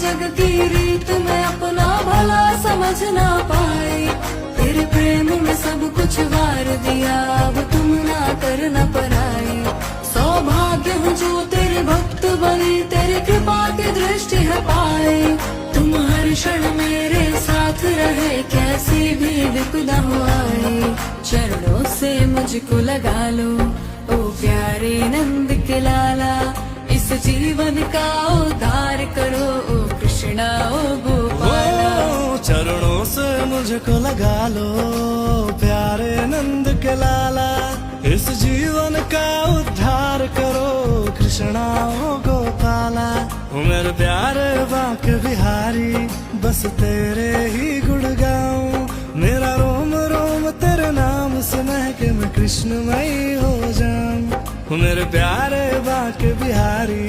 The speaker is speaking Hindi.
जग की रीत में अपना भला समझ ना पाई। तेरे प्रेम में सब कुछ वार दिया, अब तुम ना करना पराई। सौभाग्य हूँ जो तेरे भक्त बनी, तेरी कृपा की दृष्टि है पाई। तुम हर क्षण मेरे साथ रहे, कैसी भी विपदा हो आए। चरणों से मुझको लगा लो ओ प्यारे नंद के लाला, इस जीवन का उद्धार करो ओ कृष्णा ओ गोपाला। चरणों से मुझको लगा लो प्यारे नंद के लाला, इस जीवन का उद्धार करो कृष्णा ओ गोपाला। ओ मेरे प्यारे बांके बिहारी, बस तेरे ही गुण गाऊं। मेरा रोम रोम तेरे नाम से महके, मैं कृष्णमयी हो जाऊं। ओ मेरे प्यारे बांके बिहारी,